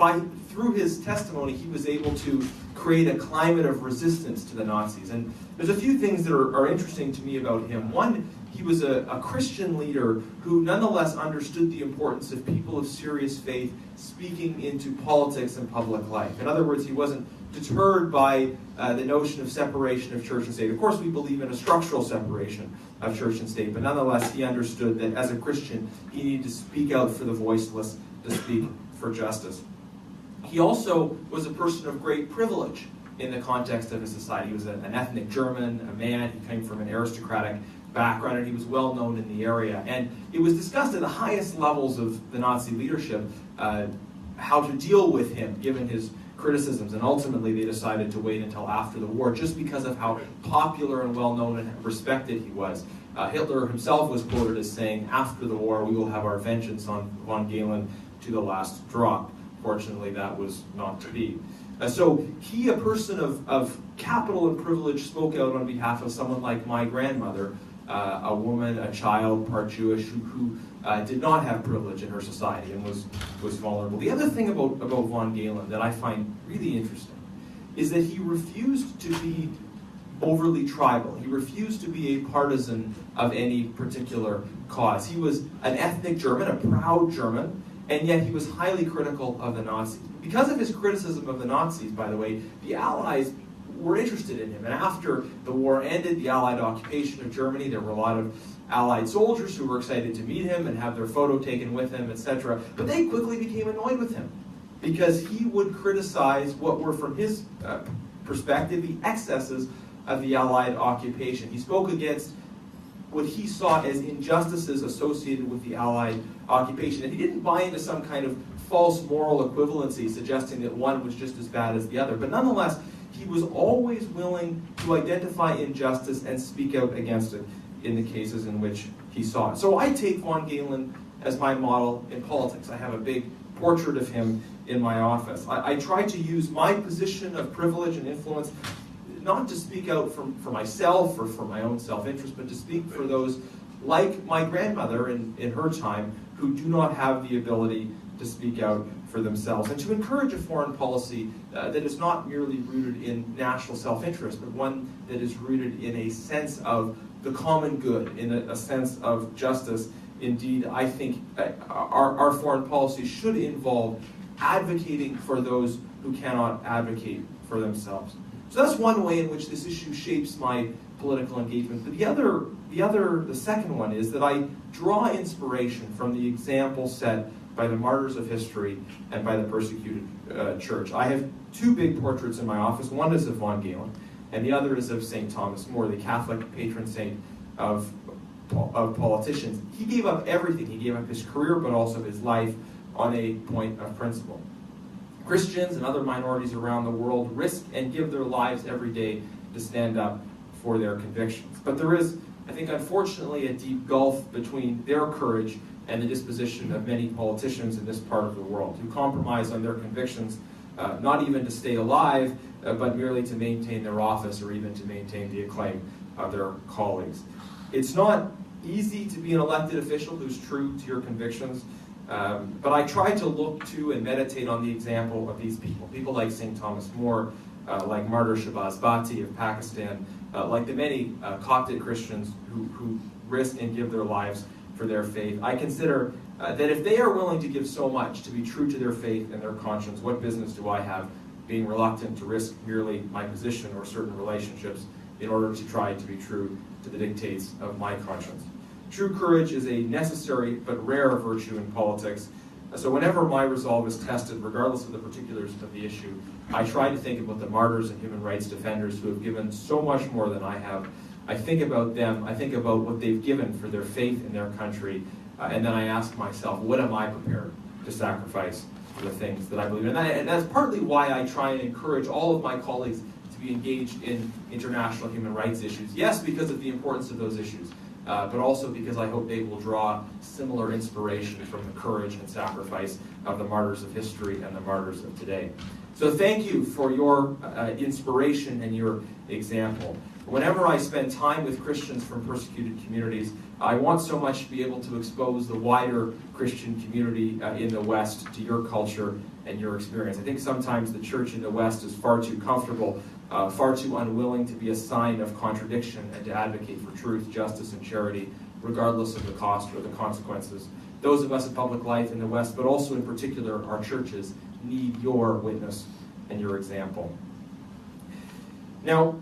through his testimony, he was able to create a climate of resistance to the Nazis. And there's a few things that are interesting to me about him. One, he was a Christian leader who nonetheless understood the importance of people of serious faith speaking into politics and public life. In other words, he wasn't deterred by the notion of separation of church and state. Of course, we believe in a structural separation of church and state, but nonetheless, he understood that as a Christian, he needed to speak out for the voiceless, to speak for justice. He also was a person of great privilege in the context of his society. He was an ethnic German, a man. He came from an aristocratic background, and he was well known in the area. And it was discussed at the highest levels of the Nazi leadership how to deal with him, given his criticisms, and ultimately they decided to wait until after the war just because of how popular and well known and respected he was. Hitler himself was quoted as saying, "After the war we will have our vengeance on von Galen to the last drop." Fortunately, that was not to be. So he, a person of capital and privilege, spoke out on behalf of someone like my grandmother, a woman, a child, part Jewish, who did not have privilege in her society and was vulnerable. The other thing about von Galen that I find really interesting is that he refused to be overly tribal. He refused to be a partisan of any particular cause. He was an ethnic German, a proud German, and yet he was highly critical of the Nazis. Because of his criticism of the Nazis, by the way, the Allies were interested in him. And after the war ended, the Allied occupation of Germany, there were a lot of Allied soldiers who were excited to meet him and have their photo taken with him, etc. But they quickly became annoyed with him because he would criticize what were, from his perspective, the excesses of the Allied occupation. He spoke against what he saw as injustices associated with the Allied occupation. And he didn't buy into some kind of false moral equivalency suggesting that one was just as bad as the other. But nonetheless, he was always willing to identify injustice and speak out against it in the cases in which he saw it. So I take von Galen as my model in politics. I have a big portrait of him in my office. I try to use my position of privilege and influence not to speak out for myself or for my own self-interest, but to speak for those like my grandmother in her time who do not have the ability to speak out for themselves, and to encourage a foreign policy that is not merely rooted in national self-interest, but one that is rooted in a sense of the common good, in a sense of justice. Indeed, I think our foreign policy should involve advocating for those who cannot advocate for themselves. So that's one way in which this issue shapes my political engagement. But the other the second one is that I draw inspiration from the example set by the martyrs of history and by the persecuted church. I have two big portraits in my office. One is of von Galen, and the other is of St. Thomas More, the Catholic patron saint of politicians. He gave up everything. He gave up his career, but also his life on a point of principle. Christians and other minorities around the world risk and give their lives every day to stand up for their convictions. But there is, I think, unfortunately, a deep gulf between their courage and the disposition of many politicians in this part of the world, who compromise on their convictions, not even to stay alive, but merely to maintain their office or even to maintain the acclaim of their colleagues. It's not easy to be an elected official who's true to your convictions, but I try to look to and meditate on the example of these people like St. Thomas More, like Martyr Shahbaz Bhatti of Pakistan, like the many Coptic Christians who risk and give their lives for their faith. I consider that if they are willing to give so much to be true to their faith and their conscience, what business do I have being reluctant to risk merely my position or certain relationships in order to try to be true to the dictates of my conscience? True courage is a necessary but rare virtue in politics. So whenever my resolve is tested, regardless of the particulars of the issue, I try to think about the martyrs and human rights defenders who have given so much more than I have. I think about them, I think about what they've given for their faith in their country, and then I ask myself, what am I prepared to sacrifice for the things that I believe in? And that's partly why I try and encourage all of my colleagues to be engaged in international human rights issues. Yes, because of the importance of those issues, but also because I hope they will draw similar inspiration from the courage and sacrifice of the martyrs of history and the martyrs of today. So thank you for your inspiration and your example. Whenever I spend time with Christians from persecuted communities, I want so much to be able to expose the wider Christian community in the West to your culture and your experience. I think sometimes the church in the West is far too comfortable, far too unwilling to be a sign of contradiction and to advocate for truth, justice, and charity, regardless of the cost or the consequences. Those of us in public life in the West, but also in particular our churches, need your witness and your example. Now,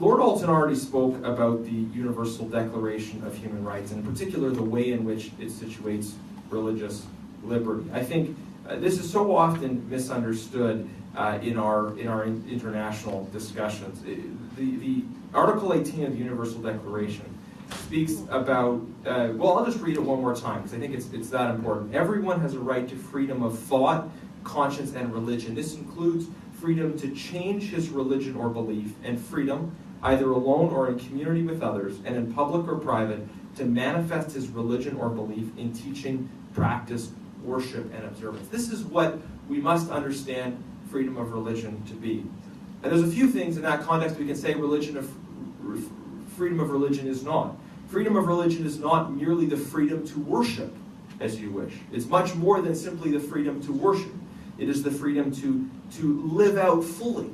Lord Alton already spoke about the Universal Declaration of Human Rights, and in particular the way in which it situates religious liberty. I think this is so often misunderstood in our international discussions. The Article 18 of the Universal Declaration speaks about, well, I'll just read it one more time because I think it's that important. Everyone has a right to freedom of thought, conscience, and religion. This includes freedom to change his religion or belief, and freedom, either alone or in community with others, and in public or private, to manifest his religion or belief in teaching, practice, worship, and observance. This is what we must understand freedom of religion to be. And there's a few things in that context we can say freedom of religion is not. Freedom of religion is not merely the freedom to worship as you wish. It's much more than simply the freedom to worship. It is the freedom to live out fully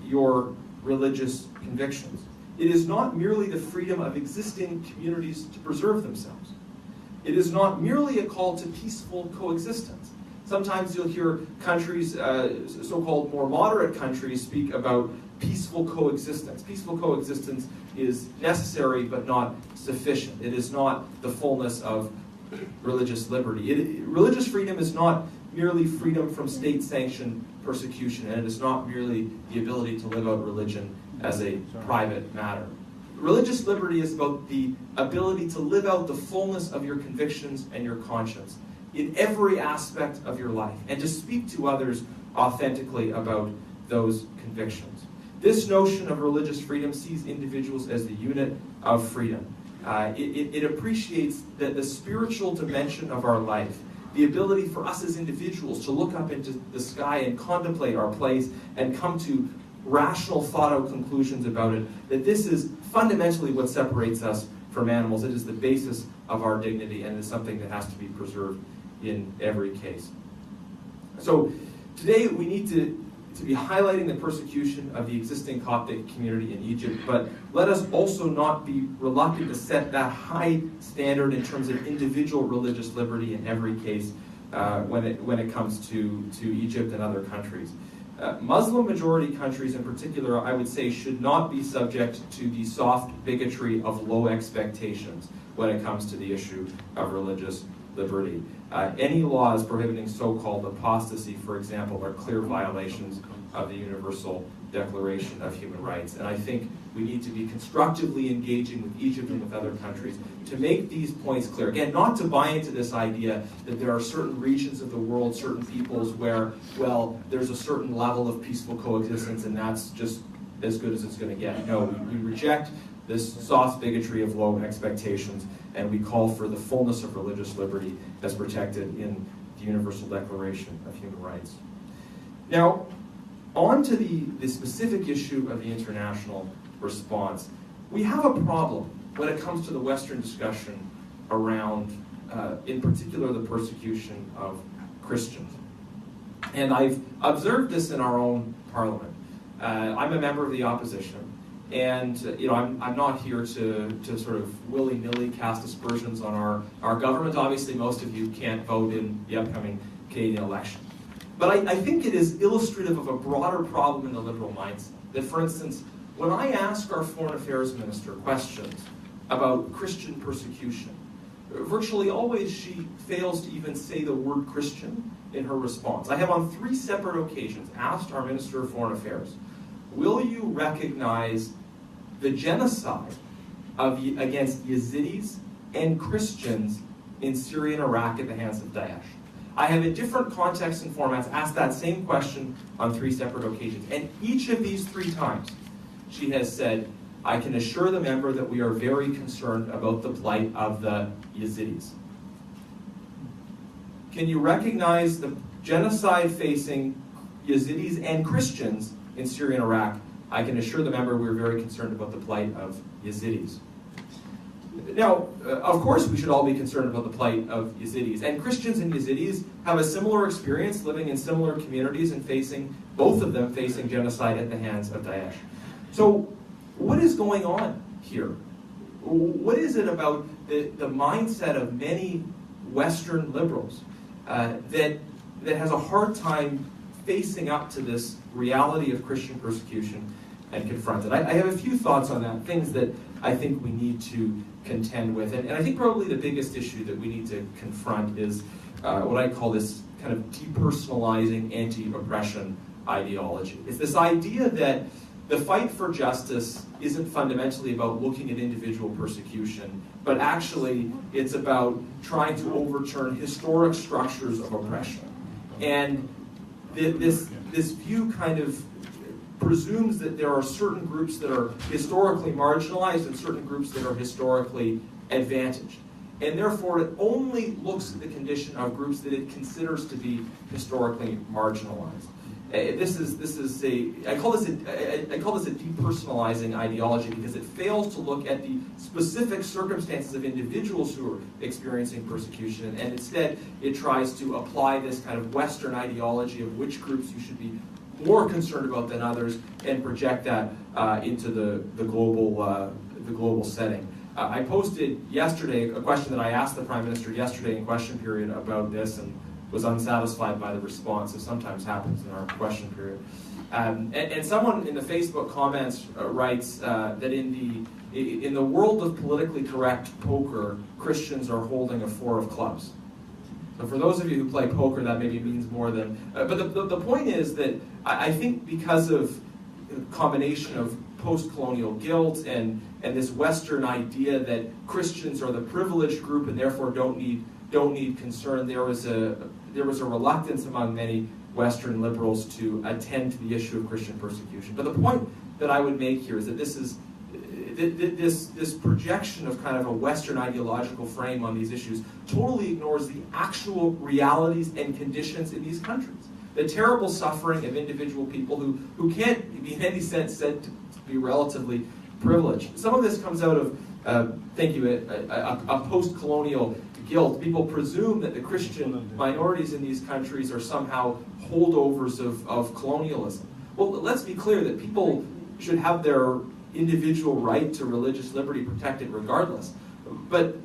your religious convictions. It is not merely the freedom of existing communities to preserve themselves. It is not merely a call to peaceful coexistence. Sometimes you'll hear countries, so-called more moderate countries, speak about peaceful coexistence. Peaceful coexistence is necessary but not sufficient. It is not the fullness of religious liberty. Religious freedom is not merely freedom from state-sanctioned persecution, and it is not merely the ability to live out religion as a private matter. Religious liberty is about the ability to live out the fullness of your convictions and your conscience in every aspect of your life, and to speak to others authentically about those convictions. This notion of religious freedom sees individuals as the unit of freedom. It appreciates the spiritual dimension of our life, the ability for us as individuals to look up into the sky and contemplate our place and come to rational, thought-out conclusions about it, that this is fundamentally what separates us from animals. It is the basis of our dignity, and it is something that has to be preserved in every case. So today we need to be highlighting the persecution of the existing Coptic community in Egypt, but let us also not be reluctant to set that high standard in terms of individual religious liberty in every case when it comes to Egypt and other countries. Muslim majority countries in particular, I would say, should not be subject to the soft bigotry of low expectations when it comes to the issue of religious liberty. Any laws prohibiting so-called apostasy, for example, are clear violations of the Universal Declaration of Human Rights. And I think we need to be constructively engaging with Egypt and with other countries to make these points clear. Again, not to buy into this idea that there are certain regions of the world, certain peoples where, well, there's a certain level of peaceful coexistence and that's just as good as it's going to get. No, we reject this soft bigotry of low expectations, and we call for the fullness of religious liberty as protected in the Universal Declaration of Human Rights. Now, on to the specific issue of the international response. We have a problem when it comes to the Western discussion around, in particular, the persecution of Christians. And I've observed this in our own parliament. I'm a member of the opposition, and I'm not here to sort of willy-nilly cast aspersions on our government. Obviously, most of you can't vote in the upcoming Canadian election. But I think it is illustrative of a broader problem in the liberal mindset. That, for instance, when I ask our Foreign Affairs Minister questions about Christian persecution, virtually always she fails to even say the word Christian in her response. I have on 3 separate occasions asked our Minister of Foreign Affairs, will you recognize the genocide against Yazidis and Christians in Syria and Iraq at the hands of Daesh? I have, in different contexts and formats, asked that same question on 3 separate occasions. And each of these 3 times, she has said, I can assure the member that we are very concerned about the plight of the Yazidis. Can you recognize the genocide facing Yazidis and Christians in Syria and Iraq? I can assure the member we're very concerned about the plight of Yazidis. Now, of course, we should all be concerned about the plight of Yazidis. And Christians and Yazidis have a similar experience living in similar communities and both of them facing genocide at the hands of Daesh. So, what is going on here? What is it about the mindset of many Western liberals that has a hard time facing up to this reality of Christian persecution and confront it? I have a few thoughts on that, things that I think we need to contend with. And I think probably the biggest issue that we need to confront is what I call this kind of depersonalizing anti-oppression ideology. It's this idea that the fight for justice isn't fundamentally about looking at individual persecution, but actually it's about trying to overturn historic structures of oppression. And this view kind of presumes that there are certain groups that are historically marginalized and certain groups that are historically advantaged. And therefore, it only looks at the condition of groups that it considers to be historically marginalized. I call this a depersonalizing ideology because it fails to look at the specific circumstances of individuals who are experiencing persecution, and instead it tries to apply this kind of Western ideology of which groups you should be more concerned about than others and project that into the global setting. I posted yesterday a question that I asked the Prime Minister yesterday in question period about this and was unsatisfied by the response, as sometimes happens in our question period. And someone in the Facebook comments writes that in the world of politically correct poker, Christians are holding a 4 of clubs. So for those of you who play poker, that maybe means more than... but the point is that I think because of a combination of post-colonial guilt and this Western idea that Christians are the privileged group and therefore don't need concern, there was a reluctance among many Western liberals to attend to the issue of Christian persecution. But the point that I would make here is that this projection of kind of a Western ideological frame on these issues totally ignores the actual realities and conditions in these countries. The terrible suffering of individual people who can't be in any sense said to be relatively privileged. Some of this comes out of, a post-colonial guilt. People presume that the Christian minorities in these countries are somehow holdovers of colonialism. Well, let's be clear that people should have their individual right to religious liberty protected regardless. But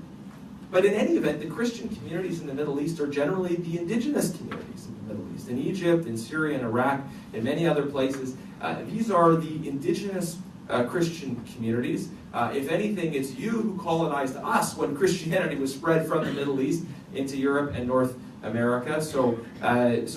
But in any event, the Christian communities in the Middle East are generally the indigenous communities in the Middle East. In Egypt, in Syria, in Iraq, in many other places, these are the indigenous Christian communities. If anything, it's you who colonized us when Christianity was spread from the Middle East into Europe and North America. So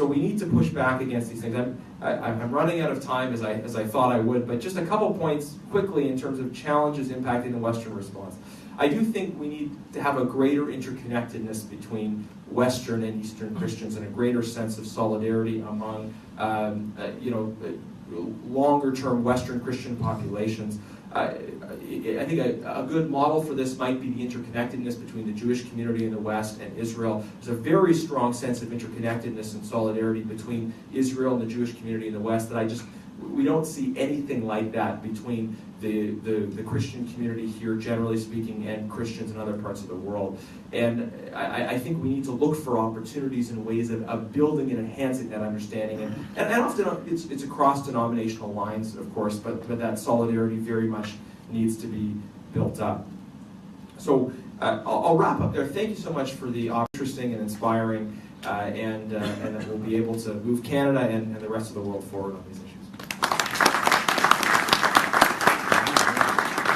we need to push back against these things. I'm running out of time as I thought I would, but just a couple points quickly in terms of challenges impacting the Western response. I do think we need to have a greater interconnectedness between Western and Eastern Christians and a greater sense of solidarity among longer-term Western Christian populations. I think a good model for this might be the interconnectedness between the Jewish community in the West and Israel. There's a very strong sense of interconnectedness and solidarity between Israel and the Jewish community in the West that we don't see anything like that between the Christian community here, generally speaking, and Christians in other parts of the world. And I think we need to look for opportunities and ways of building and enhancing that understanding. And often it's across denominational lines, of course, but that solidarity very much needs to be built up. So I'll wrap up there. Thank you so much for the interesting and inspiring, and that we'll be able to move Canada and the rest of the world forward on these issues.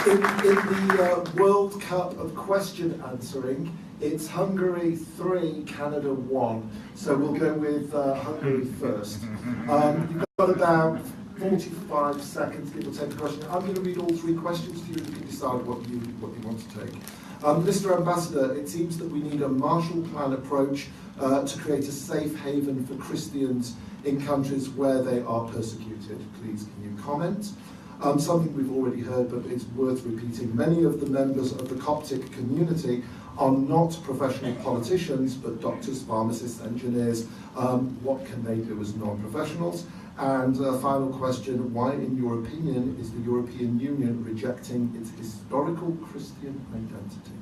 In the World Cup of question answering, it's Hungary 3, Canada 1. So we'll go with Hungary first. You've got about 45 seconds, give or take, a question. I'm going to read all three questions to you, and you can decide what you want to take. Mr. Ambassador, it seems that we need a Marshall Plan approach to create a safe haven for Christians in countries where they are persecuted. Please, can you comment? Something we've already heard, but it's worth repeating. Many of the members of the Coptic community are not professional politicians, but doctors, pharmacists, engineers. What can they do as non-professionals? And final question, why, in your opinion, is the European Union rejecting its historical Christian identity?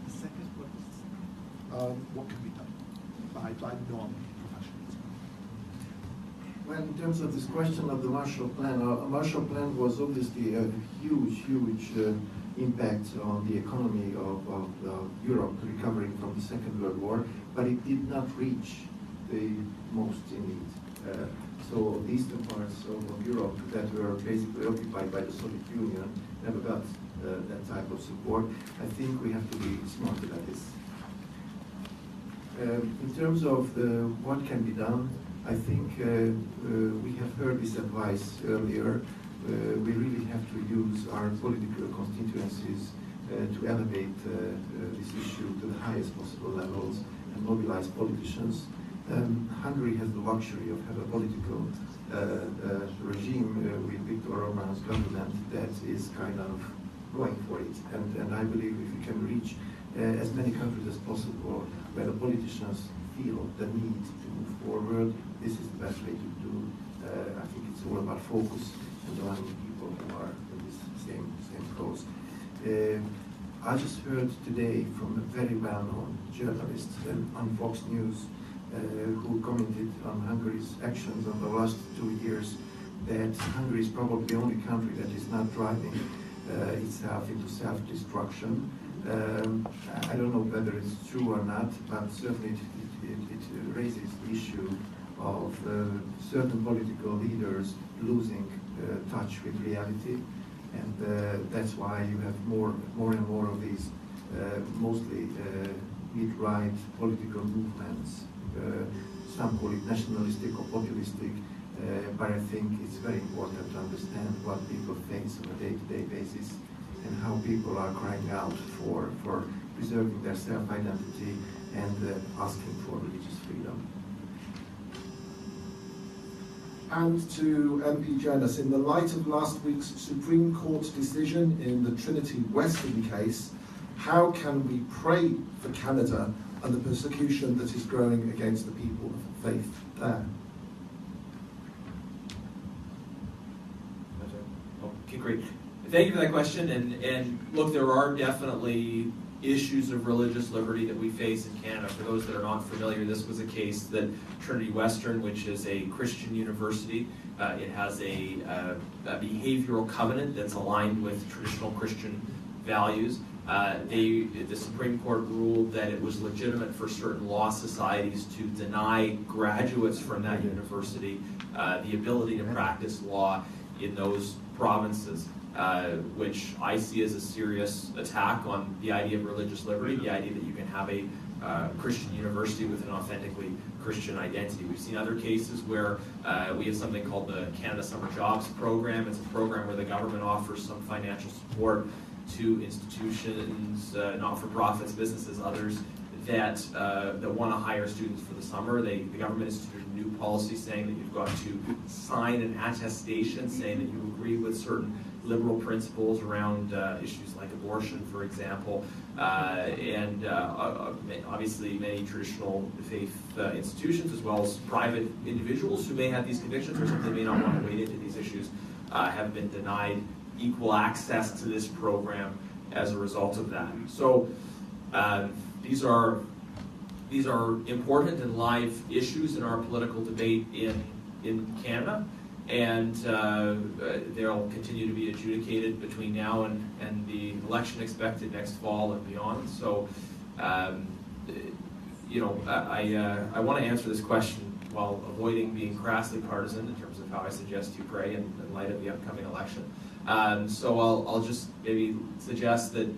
The second question, what can be done by non-professionals? Well, in terms of this question of the Marshall Plan, a Marshall Plan was obviously a huge impact on the economy of Europe recovering from the Second World War, but it did not reach the most in need. So the eastern parts of Europe that were basically occupied by the Soviet Union never got that type of support. I think we have to be smarter at this. In terms of what can be done, I think we have heard this advice earlier. We really have to use our political constituencies to elevate this issue to the highest possible levels and mobilize politicians. Hungary has the luxury of having a political regime with Viktor Orban's government that is kind of going for it. And I believe if we can reach as many countries as possible where the politicians feel the need to move forward, this is the best way to do. I think it's all about focus and aligning people who are in this same cause. I just heard today from a very well-known journalist on Fox News who commented on Hungary's actions over the last 2 years that Hungary is probably the only country that is not driving itself into self-destruction. I don't know whether it's true or not, but certainly it raises the issue of certain political leaders losing touch with reality, and that's why you have more and more of these mostly mid-right political movements. Some call it nationalistic or populistic, but I think it's very important to understand what people face on a day-to-day basis and how people are crying out for preserving their self-identity and asking for religious freedom. And to MP Janus, in the light of last week's Supreme Court decision in the Trinity Western case, how can we pray for Canada and the persecution that is growing against the people of faith there? Okay, great. Thank you for that question. And look, there are definitely issues of religious liberty that we face in Canada. For those that are not familiar, this was a case that Trinity Western, which is a Christian university, it has a behavioral covenant that's aligned with traditional Christian values. The Supreme Court ruled that it was legitimate for certain law societies to deny graduates from that university the ability to practice law in those provinces, which I see as a serious attack on the idea of religious liberty, the idea that you can have a Christian university with an authentically Christian identity. We've seen other cases where we have something called the Canada Summer Jobs Program. It's a program where the government offers some financial support to institutions, not-for-profits, businesses, others that want to hire students for the summer. The government instituted a new policy saying that you've got to sign an attestation saying that you agree with certain liberal principles around issues like abortion, for example, and obviously many traditional faith institutions, as well as private individuals who may have these convictions or simply may not want to wade into these issues, have been denied equal access to this program as a result of that. So these are important and live issues in our political debate in Canada, and they'll continue to be adjudicated between now and the election expected next fall and beyond. So, I want to answer this question while avoiding being crassly partisan in terms of how I suggest you pray in light of the upcoming election. So I'll just maybe suggest that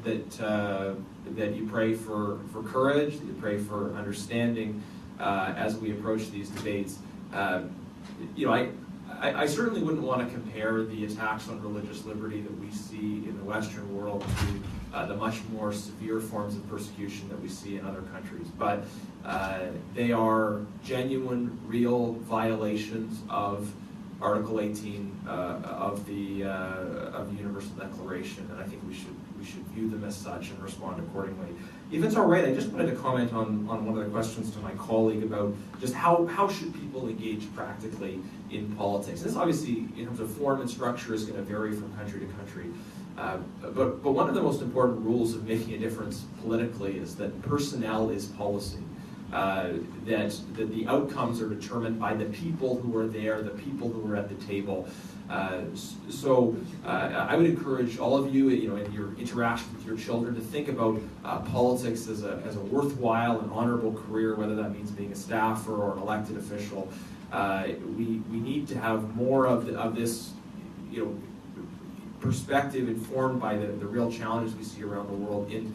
you pray for courage, that you pray for understanding as we approach these debates. I certainly wouldn't want to compare the attacks on religious liberty that we see in the Western world to the much more severe forms of persecution that we see in other countries. But they are genuine, real violations of Article 18 of the Universal Declaration, and I think we should view them as such and respond accordingly. If it's all right, I just wanted to comment on one of the questions to my colleague about just how should people engage practically in politics. This obviously, in terms of form and structure, is going to vary from country to country. But one of the most important rules of making a difference politically is that personnel is policy. That the outcomes are determined by the people who are there, the people who are at the table. So I would encourage all of you, in your interaction with your children, to think about politics as a worthwhile and honorable career, whether that means being a staffer or an elected official. We need to have more of this, perspective informed by the real challenges we see around the world in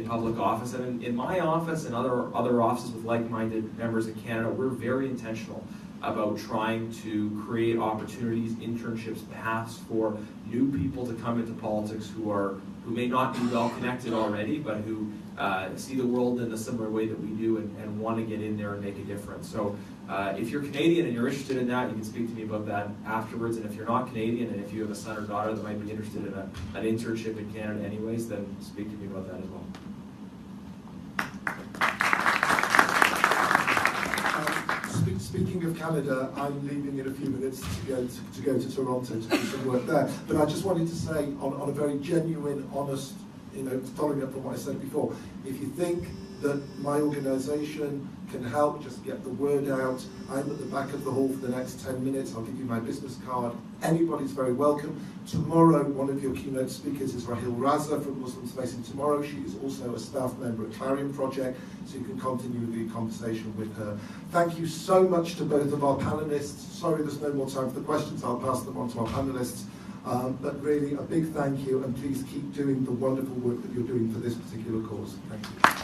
public office. And in my office and other offices with like-minded members in Canada, we're very intentional about trying to create opportunities, internships, paths for new people to come into politics who may not be well connected already, but who see the world in a similar way that we do and want to get in there and make a difference. So if you're Canadian and you're interested in that, you can speak to me about that afterwards. And if you're not Canadian and if you have a son or daughter that might be interested in an internship in Canada anyways, then speak to me about that as well. Speaking of Canada, I'm leaving in a few minutes to go to Toronto to do some work there. But I just wanted to say, on a very genuine, honest, following up from what I said before, if you think that my organisation can help just get the word out, I'm at the back of the hall for the next 10 minutes. I'll give you my business card. Anybody's very welcome. Tomorrow, one of your keynote speakers is Rahil Raza from Muslims Facing Tomorrow. She is also a staff member at Clarion Project, so you can continue the conversation with her. Thank you so much to both of our panelists. Sorry there's no more time for the questions. I'll pass them on to our panelists. But really, a big thank you, and please keep doing the wonderful work that you're doing for this particular cause. Thank you.